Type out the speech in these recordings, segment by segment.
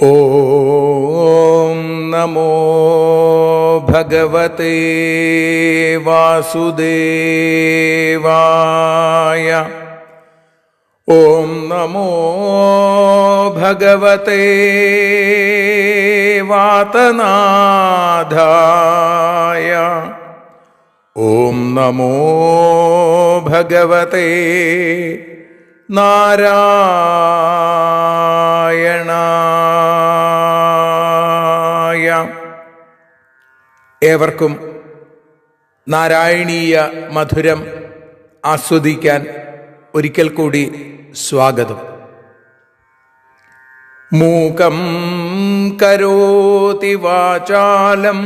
ഓം നമോ ഭഗവതേ വാസുദേവായ. ഓം നമോ ഭഗവതേ വാതനാഥായ. ഓം നമോ ഭഗവതേ നാരായണായ. ഏവർക്കും നാരായണീയ മധുരം ആസ്വദിക്കാൻ ഒരിക്കൽ കൂടി സ്വാഗതം. മൂകം കരോതി വാചാലം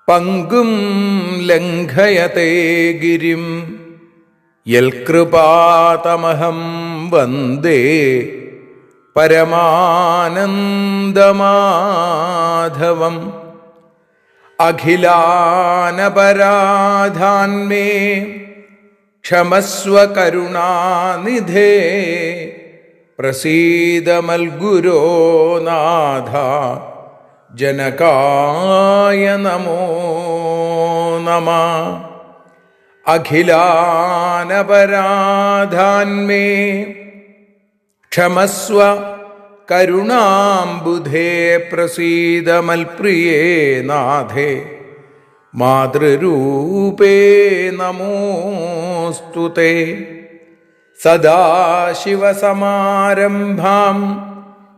പങ്കും ലംഘയത്തെ ഗിരിം യൽകൃപാതമഹം വന്ദേ പരമാനന്ദമാധവം. അഖിലാനപരാധാന്മേ ക്ഷമസ്വ കരുണാനിധേ പ്രസീദ മൽഗുരോ നാഥ ജനകായ നമോ നമഃ. അഖിലാനപരാധാന്മേ ക്ഷമസ്വ കരുണാംബുധേ പ്രസീദ മൽപ്രിയേ നാഥേ മാതൃരൂപേ നമോസ്തുതേ. സദാശിവസമാരംഭാം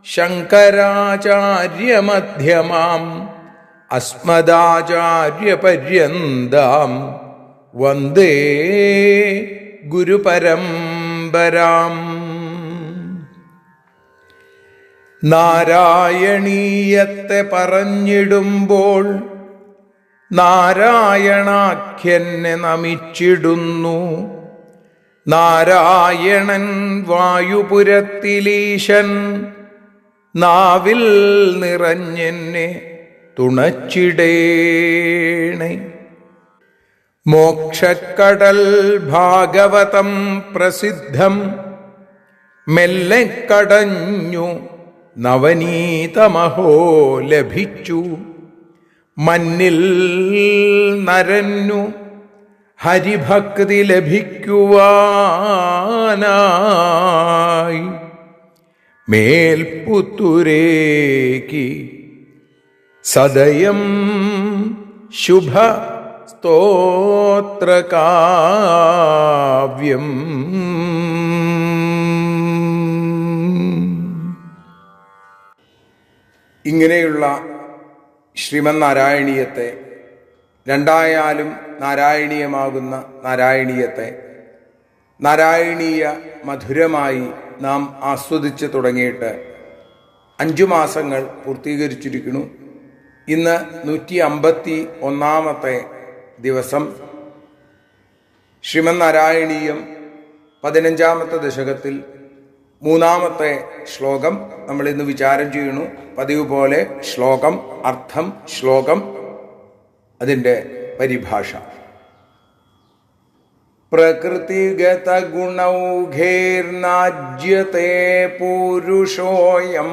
ശങ്കരാചാര്യമധ്യമാം അസ്മദാചാര്യപര്യന്താം വന്ദേ ഗുരുപരമ്പരാം. നാരായണീയത്തെ പറഞ്ഞിടുമ്പോൾ നാരായണാഖ്യനെ നമിച്ചിടുന്നു. നാരായണൻ വായുപുരത്തിലീശൻ നാവിൽ നിറഞ്ഞെന്നെ തുണച്ചിടേണേ. മോക്ഷക്കടൽ ഭാഗവതം പ്രസിദ്ധം മെല്ലെ കടഞ്ഞു നവനീതമഹോ ലഭിച്ചു. മന്നിൽ നരന്നു ഹരിഭക്തി ലഭിക്കുവാനായി മേൽപുത്തുരേക്ക് സദയം ശുഭ സ്തോത്രകാവ്യം. ഇങ്ങനെയുള്ള ശ്രീമന്നാരായണീയത്തെ, രണ്ടായാലും നാരായണീയമാകുന്ന നാരായണീയത്തെ നാരായണീയ മധുരമായി നാം ആസ്വദിച്ച് തുടങ്ങിയിട്ട് 5 മാസങ്ങൾ പൂർത്തീകരിച്ചിരിക്കുന്നു. ഇന്ന് 151 ദിവസം. ശ്രീമന്നാരായണീയം 15ാമത്തെ ദശകത്തിൽ 3ാമത്തെ ശ്ലോകം നമ്മൾ ഇന്ന് വിചാരം ചെയ്യുന്നു. പതിവ് പോലെ ശ്ലോകം, അർത്ഥം, ശ്ലോകം, അതിൻ്റെ പരിഭാഷ. പ്രകൃതിഗത ഗുണൗഘൈർനാജ്യത്തെ പുരുഷോയം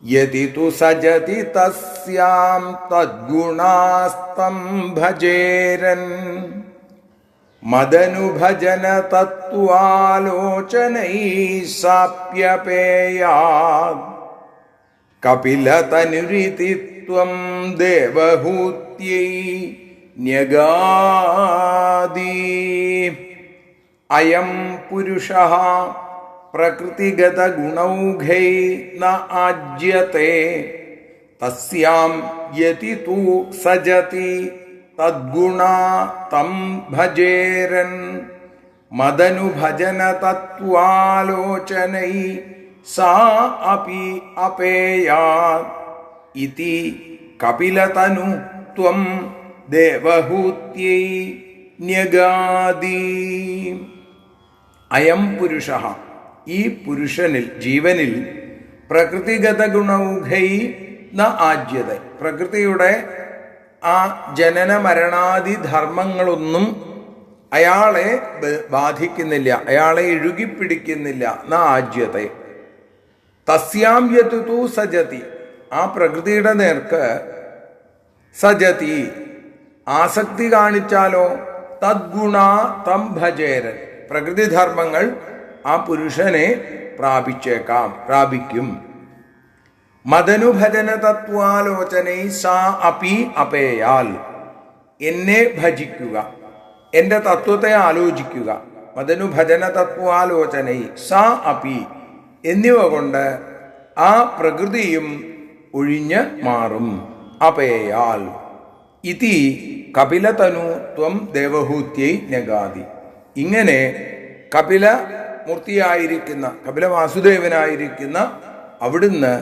യതി തു സജതി തസ്യാം തദ്ഗുണാസ്തം ഭജേരൻ. മദനുഭജന തത്വാലോചനൈ സാപ്യപേയാത് കപിലതനുരിതി ത്വം ദേവഹൂത്യൈ ന്യഗാദി. അയം പുരുഷഃ പ്രകൃതിഗത ഗുണൗഘൈ ന ആജ്യത്തെ തസ്യാം യതി തു സജതി തദ്ഗുണാ തം ഭജേരൻ. മദനുഭജന തത്വാലോചനൈ സാ അപി അപേയാത് ഇതി കപിലതനു ത്വം ദേവഹൂത്യൈ ന്യഗാദി. അയം പുരുഷഃ, ഈ പുരുഷനിൽ, ജീവനിൽ, പ്രകൃതിഗത ഗുണൗഘൈ ന ആജ്യത, പ്രകൃതിയുടെ ആ ജനന മരണാദി ധർമ്മങ്ങളൊന്നും അയാളെ ബാധിക്കുന്നില്ല, അയാളെ ഇഴുകിപ്പിടിക്കുന്നില്ല. ന ആജ്യത, തസ്യാം യതു സജതി, ആ പ്രകൃതിയുടെ നേർക്ക് സജതി ആസക്തി കാണിച്ചാലോ തദ്ഗുണ തം ഭജേരൻ, പ്രകൃതി ധർമ്മങ്ങൾ ആ പുരുഷനെ പ്രാപിക്കും. മദനുഭജന തത്വാലോചനൈ സാ അപി അപേയാൽ, എന്നെ ഭജിക്കുക, എന്റെ തത്വത്തെ ആലോചിക്കുക. മദനുഭജന തത്വാലോചനൈ സാ അപി എന്നിവ കൊണ്ട് ആ പ്രകൃതിയും ഒഴിഞ്ഞ് മാറും. അപേയാൽ ഇതി കപിലതനു ത്വം ദേവഹൂത്യൈ നഗാതി. ഇങ്ങനെ കപില മൂർത്തിയായിരിക്കുന്ന, കപില വാസുദേവനായിരിക്കുന്ന അവിടുന്ന്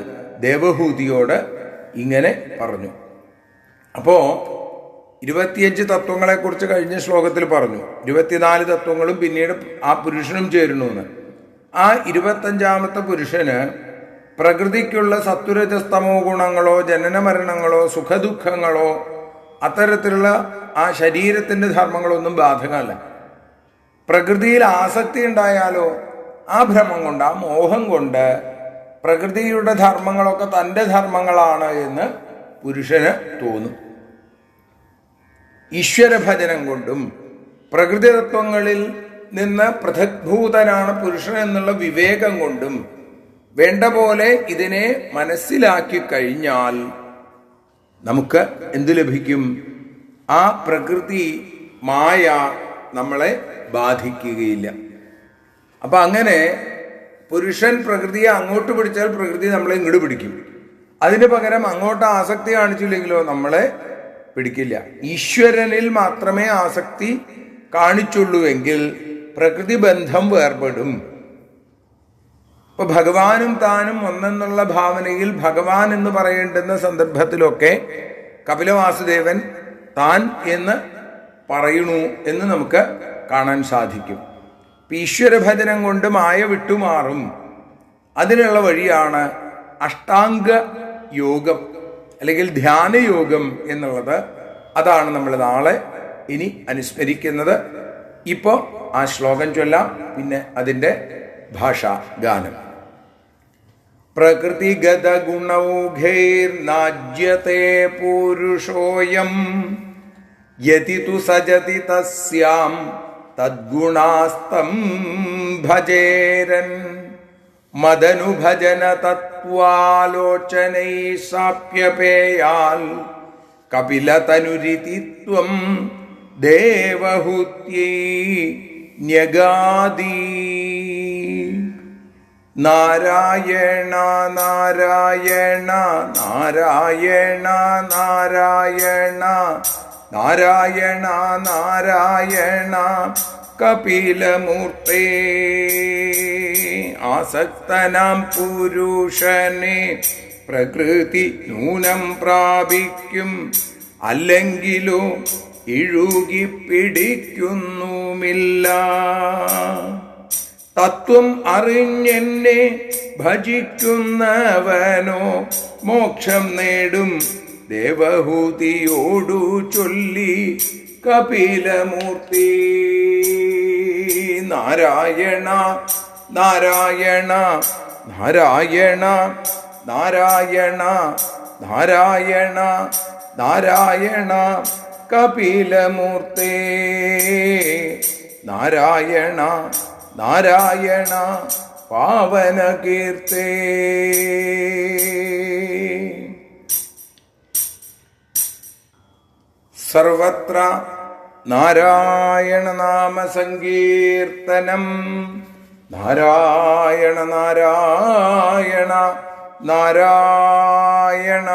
ദേവഹൂതിയോട് ഇങ്ങനെ പറഞ്ഞു. അപ്പോ 25 തത്വങ്ങളെ കുറിച്ച് കഴിഞ്ഞ ശ്ലോകത്തിൽ പറഞ്ഞു. 24 തത്വങ്ങളും പിന്നീട് ആ പുരുഷനും ചേരുന്നു എന്ന്. ആ 25ാമത്തെ പുരുഷന് പ്രകൃതിക്കുള്ള സത്വരജസ്തമോ ഗുണങ്ങളോ ജനന മരണങ്ങളോ സുഖദുഃഖങ്ങളോ അത്തരത്തിലുള്ള ആ ശരീരത്തിന്റെ ധർമ്മങ്ങളൊന്നും ബാധകമല്ല. പ്രകൃതിയിൽ ആസക്തി ഉണ്ടായാലോ ആ ഭ്രമം കൊണ്ട്, ആ മോഹം കൊണ്ട് പ്രകൃതിയുടെ ധർമ്മങ്ങളൊക്കെ തൻ്റെ ധർമ്മങ്ങളാണ് എന്ന് പുരുഷന് തോന്നും. ഈശ്വരഭജനം കൊണ്ടും പ്രകൃതി തത്വങ്ങളിൽ നിന്ന് പൃഥഗ്ഭൂതനാണ് പുരുഷൻ എന്നുള്ള വിവേകം കൊണ്ടും വേണ്ട പോലെ ഇതിനെ മനസ്സിലാക്കി കഴിഞ്ഞാൽ നമുക്ക് എന്തു ലഭിക്കും? ആ പ്രകൃതി മായ നമ്മളെ ബാധിക്കുകയില്ല. അപ്പൊ അങ്ങനെ പുരുഷൻ പ്രകൃതിയെ അങ്ങോട്ട് പിടിച്ചാൽ പ്രകൃതി നമ്മളെ ഇങ്ങോട്ട് പിടിക്കും. അതിന് പകരം അങ്ങോട്ട് ആസക്തി കാണിച്ചില്ലെങ്കിലോ നമ്മളെ പിടിക്കില്ല. ഈശ്വരനിൽ മാത്രമേ ആസക്തി കാണിച്ചുള്ളൂവെങ്കിൽ പ്രകൃതി ബന്ധം വേർപെടും. ഇപ്പൊ ഭഗവാനും താനും ഒന്നെന്നുള്ള ഭാവനയിൽ ഭഗവാൻ എന്ന് പറയേണ്ടുന്ന സന്ദർഭത്തിലൊക്കെ കപിലവാസുദേവൻ താൻ എന്ന് പറയണു എന്ന് നമുക്ക് കാണാൻ സാധിക്കും. ഈശ്വരഭജനം കൊണ്ട് മായ വിട്ടുമാറും. അതിനുള്ള വഴിയാണ് അഷ്ടാംഗ യോഗം അല്ലെങ്കിൽ ധ്യാനയോഗം എന്നുള്ളത്. അതാണ് നമ്മൾ നാളെ ഇനി അനുസ്മരിക്കുന്നത്. ഇപ്പോൾ ആ ശ്ലോകം ചൊല്ലാം, പിന്നെ അതിൻ്റെ ഭാഷാ ഗാനം. പ്രകൃതിഗത ഗുണൗഘൈർനാജ്യത്തെ പുരുഷോയം യതി തു സജതി തസ്യാം തദ്ഗുണാസ്തം ഭജേരൻ മദനുഭജന തത്വാലോചനൈ സാപ്യപേയാൽ കപിലതനുരിതി ത്വം ദേവഹൂത്യൈ ന്യഗാദി. നാരായണ നാരായണ നാരായണ നാരായണ നാരായണ നാരായണ കപിലമൂർത്തേ. ആസക്തനാം പുരുഷനെ പ്രകൃതി നൂനം പ്രാപിക്കും, അല്ലെങ്കിലോ ഇഴുകി പിടിക്കുന്നുമില്ല. തത്വം അറിഞ്ഞെന്നെ ഭജിക്കുന്നവനോ മോക്ഷം നേടും ദേവഹൂതിയോടു ചൊല്ലി കപിലമൂർത്തി. നാരായണ നാരായണ നാരായണ നാരായണ നാരായണ നാരായണ കപിലമൂർത്തേ. നാരായണ നാരായണ പാവനകീർത്തേ. സർവത്ര നാരായണ നാമ സങ്കീർത്തനം. നാരായണ നാരായണ നാരായണ.